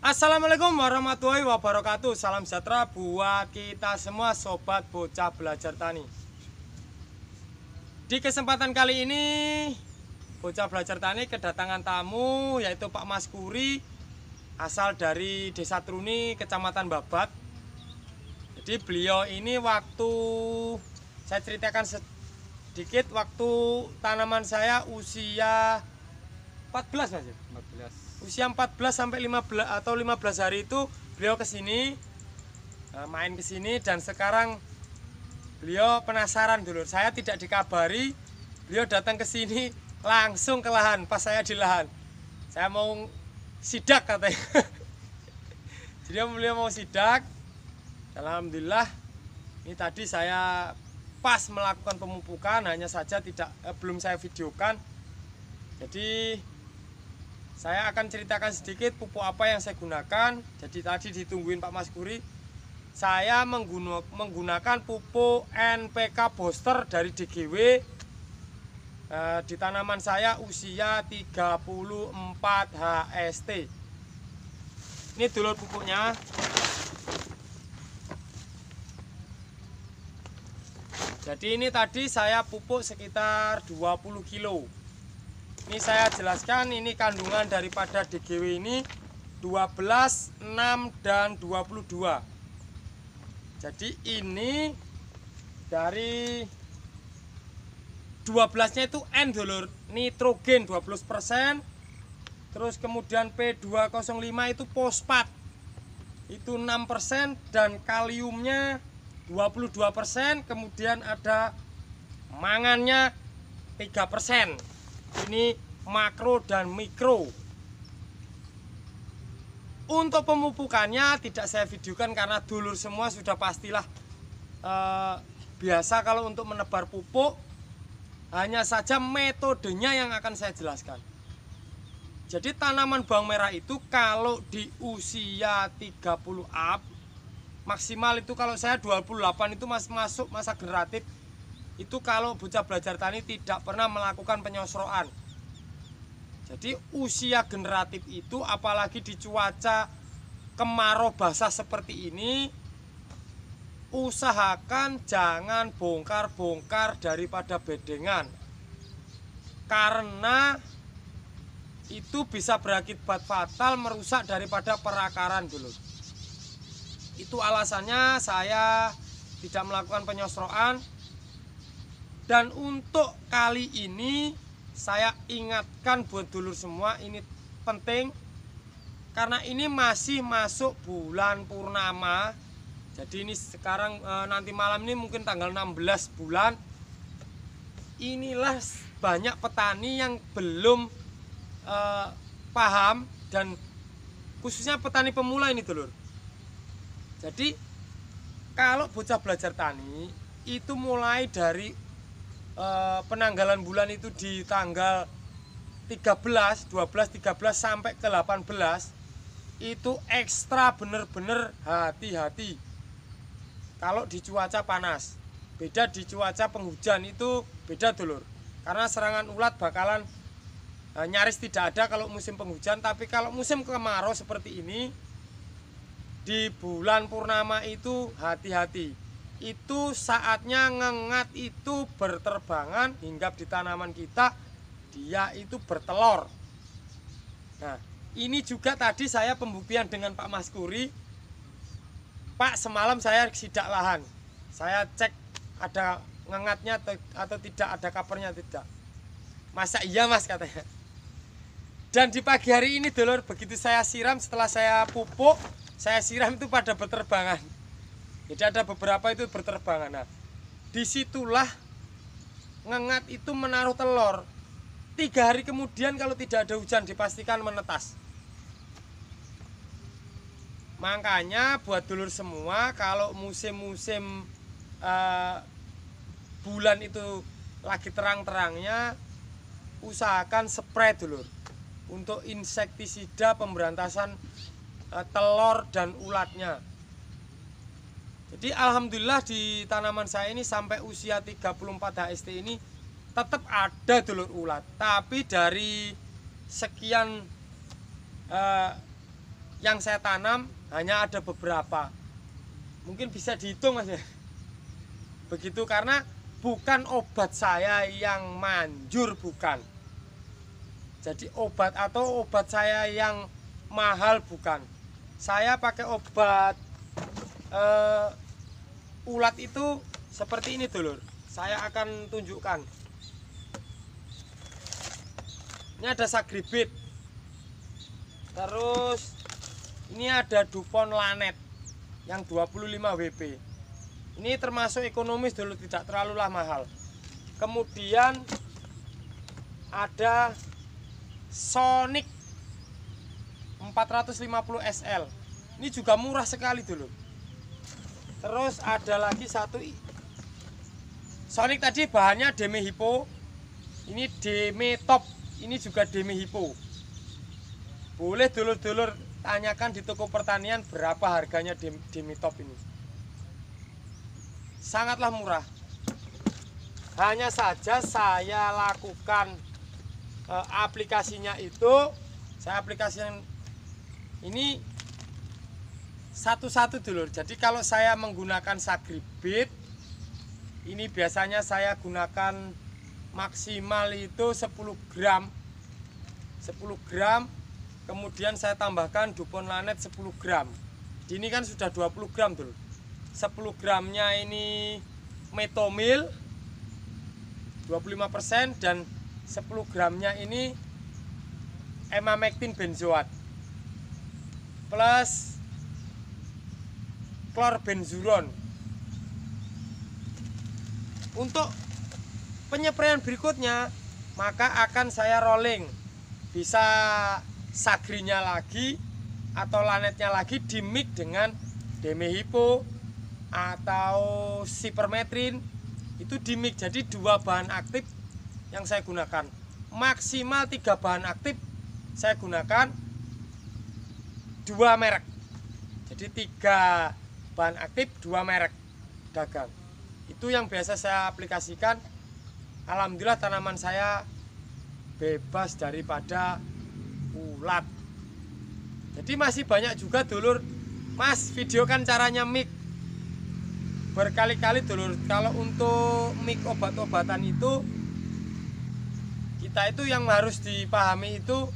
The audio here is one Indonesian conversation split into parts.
Assalamualaikum warahmatullahi wabarakatuh. Salam sejahtera buat kita semua sobat bocah belajar tani. Di kesempatan kali ini bocah belajar tani kedatangan tamu, yaitu Pak Mas Kuri, asal dari Desa Truni, Kecamatan Babat. Jadi beliau ini waktu saya ceritakan sedikit, waktu tanaman saya usia 14 Mas. 14. Usia 14 sampai 15 atau 15 hari itu beliau kesini, main kesini, dan sekarang beliau penasaran dulu. Saya tidak dikabari, beliau datang ke sini langsung ke lahan. Pas saya di lahan, saya mau sidak katanya. Jadi beliau mau sidak. Alhamdulillah, ini tadi saya pas melakukan pemupukan, hanya saja belum saya videokan. Jadi saya akan ceritakan sedikit pupuk apa yang saya gunakan. Jadi tadi ditungguin Pak Mas Kuri. Saya menggunakan pupuk NPK Booster dari DGW di tanaman saya usia 34 HST. Ini dulur pupuknya. Jadi ini tadi saya pupuk sekitar 20 kilo. Ini saya jelaskan, ini kandungan daripada DGW ini 12, 6, dan 22. Jadi ini dari 12-nya itu N dulur, nitrogen 12%. Terus kemudian P205 itu fosfat, itu 6%, dan kaliumnya 22%. Kemudian ada mangannya 3%. Ini makro dan mikro. Untuk pemupukannya tidak saya videokan karena dulur semua sudah pastilah biasa kalau untuk menebar pupuk. Hanya saja metodenya yang akan saya jelaskan. Jadi tanaman bawang merah itu kalau di usia 30 up, maksimal itu kalau saya 28 itu masuk masa generatif. Itu kalau bocah belajar tani tidak pernah melakukan penyosroan. Jadi usia generatif itu, apalagi di cuaca kemarau basah seperti ini, usahakan jangan bongkar-bongkar daripada bedengan, karena itu bisa berakibat fatal, merusak daripada perakaran dulu. Itu alasannya saya tidak melakukan penyosroan. Dan untuk kali ini saya ingatkan buat dulur semua, ini penting karena ini masih masuk bulan purnama. Jadi ini sekarang nanti malam ini mungkin tanggal 16 bulan. Inilah banyak petani yang belum paham, dan khususnya petani pemula ini dulur. Jadi kalau bocah belajar tani itu mulai dari penanggalan bulan itu di tanggal 13, 12, 13 sampai ke 18 itu ekstra bener-bener hati-hati kalau di cuaca panas. Beda di cuaca penghujan, itu beda dulur, karena serangan ulat bakalan nyaris tidak ada kalau musim penghujan. Tapi kalau musim kemarau seperti ini di bulan purnama itu hati-hati. Itu saatnya ngengat itu berterbangan hinggap di tanaman kita, dia itu bertelur. Nah, ini juga tadi saya pembuktian dengan Pak Mas Kuri. Pak, semalam saya sidak lahan, saya cek ada ngengatnya atau tidak, ada kapernya tidak. Masa iya Mas, katanya. Dan di pagi hari ini dulur, begitu saya siram, setelah saya pupuk, saya siram itu pada berterbangan. Jadi ada beberapa itu berterbangan. Nah, disitulah ngengat itu menaruh telur. 3 hari kemudian kalau tidak ada hujan dipastikan menetas. Makanya buat dulur semua, kalau musim-musim bulan itu lagi terang-terangnya, usahakan spray dulur untuk insektisida pemberantasan telur dan ulatnya. Jadi alhamdulillah di tanaman saya ini sampai usia 34 HST ini tetap ada dulur ulat. Tapi dari sekian yang saya tanam hanya ada beberapa. Mungkin bisa dihitung Mas ya. Begitu, karena bukan obat saya yang manjur, bukan. Jadi obat saya yang mahal, bukan. Saya pakai obat ulat itu seperti ini dulur. Saya akan tunjukkan. Ini ada Sagribit. Terus ini ada Dupont Lanet yang 25 WP. Ini termasuk ekonomis dulu, tidak terlalu mahal. Kemudian ada Sonic 450 SL. Ini juga murah sekali dulu. Terus ada lagi satu Sonic tadi bahannya Deme Hippo. Ini Deme Top. Ini juga Deme Hippo. Boleh dulur-dulur tanyakan di toko pertanian berapa harganya Deme Top ini. Sangatlah murah. Hanya saja saya lakukan aplikasinya itu, saya aplikasikan ini satu-satu dulur. Jadi kalau saya menggunakan Sagribit, ini biasanya saya gunakan maksimal itu 10 gram. 10 gram, kemudian saya tambahkan Dupont Lanet 10 gram. Ini kan sudah 20 gram dulur. 10 gramnya ini metomil 25% dan 10 gramnya ini emamectin benzoat plus klorbenzuron. Untuk penyepraian berikutnya maka akan saya rolling, bisa sagrinya lagi atau lanetnya lagi di mix dengan Deme Hippo atau Sipermetrin, itu di mix. Jadi 2 bahan aktif yang saya gunakan, maksimal 3 bahan aktif saya gunakan 2 merek. Jadi 3 bahan aktif 2 merek dagang. Itu yang biasa saya aplikasikan. Alhamdulillah tanaman saya bebas daripada ulat. Jadi masih banyak juga dulur, Mas videokan caranya mix berkali-kali dulur. Kalau untuk mix obat-obatan itu, kita itu yang harus dipahami itu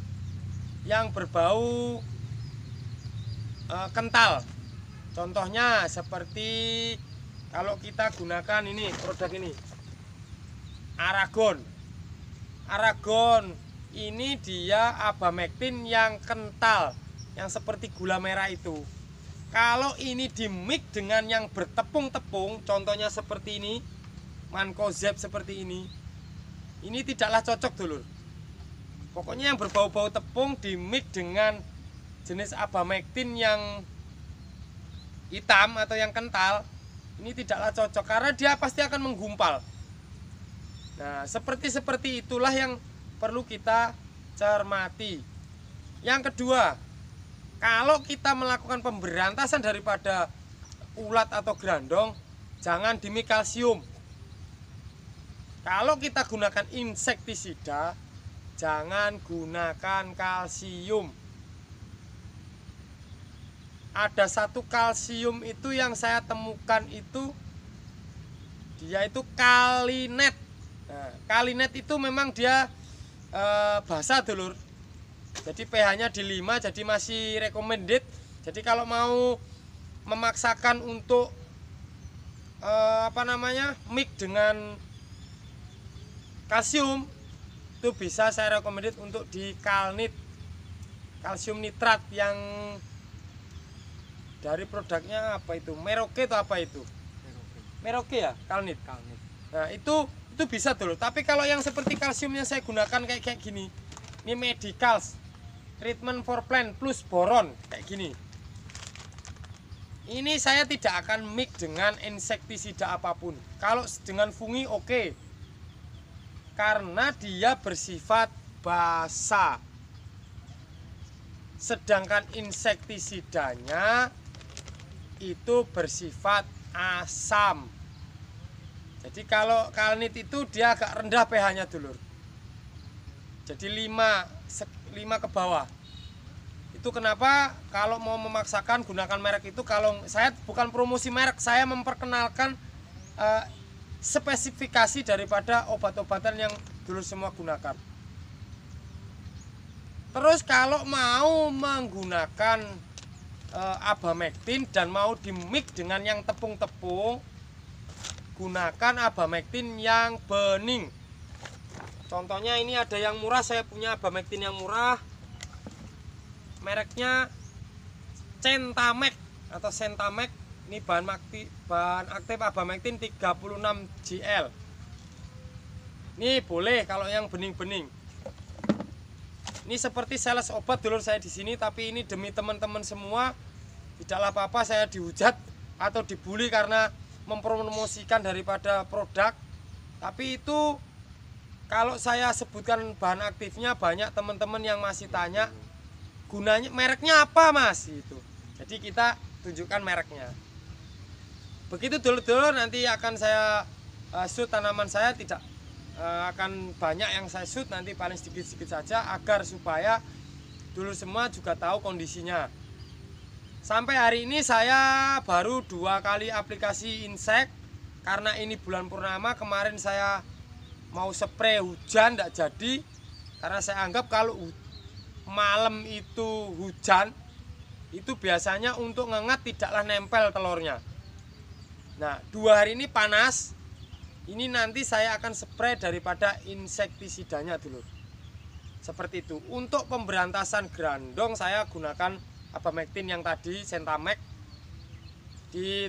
yang berbau kental. Contohnya seperti kalau kita gunakan ini produk ini Aragon. Aragon ini dia abamectin yang kental, yang seperti gula merah itu. Kalau ini di mix dengan yang bertepung-tepung, contohnya seperti ini, Mancozeb seperti ini tidaklah cocok dulur. Pokoknya yang berbau-bau tepung di mix dengan jenis abamectin yang hitam atau yang kental, ini tidaklah cocok karena dia pasti akan menggumpal. Nah, seperti itulah yang perlu kita cermati. Yang kedua, kalau kita melakukan pemberantasan daripada ulat atau gerandong, jangan demi kalsium. Kalau kita gunakan insektisida, jangan gunakan kalsium. Ada satu kalsium itu yang saya temukan itu, dia itu Kalinet. Nah, Kalinet itu memang dia basah dulur. Jadi pH-nya di 5, jadi masih recommended. Jadi kalau mau memaksakan untuk mix dengan kalsium, itu bisa saya recommended untuk di Kalnit, kalsium nitrat yang dari produknya apa itu, Merauke atau apa itu, Merauke ya, Kalnit. Nah itu bisa dulu. Tapi kalau yang seperti kalsium yang saya gunakan kayak gini, ini Medicals treatment for plant plus boron kayak gini, ini saya tidak akan mix dengan insektisida apapun. Kalau dengan fungi oke, karena dia bersifat basa. Sedangkan insektisidanya itu bersifat asam. Jadi kalau Kalnit itu dia agak rendah pH-nya dulur. Jadi 5 ke bawah. Itu kenapa kalau mau memaksakan gunakan merek itu, kalau saya bukan promosi merek, saya memperkenalkan spesifikasi daripada obat-obatan yang dulu semua gunakan. Terus kalau mau menggunakan Abamectin dan mau di mix dengan yang tepung-tepung, gunakan Abamectin yang bening. Contohnya ini ada yang murah, saya punya Abamectin yang murah. Mereknya Centamek atau Centamek. Ini bahan aktif Abamectin 36 GL. Ini boleh kalau yang bening-bening. Ini seperti sales obat dulur saya di sini, tapi ini demi teman-teman semua. Tidaklah apa-apa saya dihujat atau dibully karena mempromosikan daripada produk. Tapi itu kalau saya sebutkan bahan aktifnya, banyak teman-teman yang masih tanya gunanya mereknya apa mas itu. Jadi kita tunjukkan mereknya. Begitu dulur-dulur, nanti akan saya shoot tanaman saya, tidak akan banyak yang saya shoot, nanti paling sedikit-sedikit saja agar supaya dulur semua juga tahu kondisinya. Sampai hari ini saya baru 2 kali aplikasi insek karena ini bulan purnama. Kemarin saya mau spray hujan tidak jadi karena saya anggap kalau malam itu hujan itu biasanya untuk ngengat tidaklah nempel telurnya. Nah 2 hari ini panas, ini nanti saya akan spray daripada insektisidanya dulu. Seperti itu. Untuk pemberantasan grandong saya gunakan Abamectin yang tadi Centamek.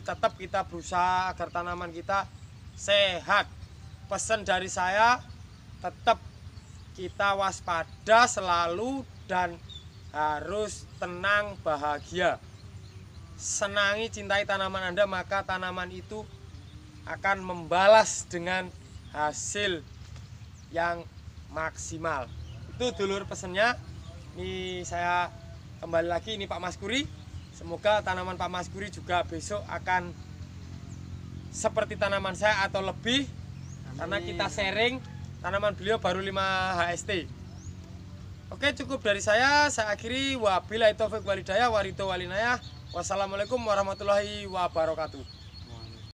Tetap kita berusaha agar tanaman kita sehat. Pesan dari saya, tetap kita waspada selalu dan harus tenang, bahagia. Senangi, cintai tanaman Anda, maka tanaman itu akan membalas dengan hasil yang maksimal. Itu dulur pesennya. Ini saya kembali lagi, ini Pak Mas Kuri. Semoga tanaman Pak Mas Kuri juga besok akan seperti tanaman saya atau lebih. Amin. Karena kita sharing, tanaman beliau baru 5 HST. Oke, cukup dari saya akhiri. Wabillahi taufiq walhidayah, waridho walinayah. Wassalamualaikum warahmatullahi wabarakatuh.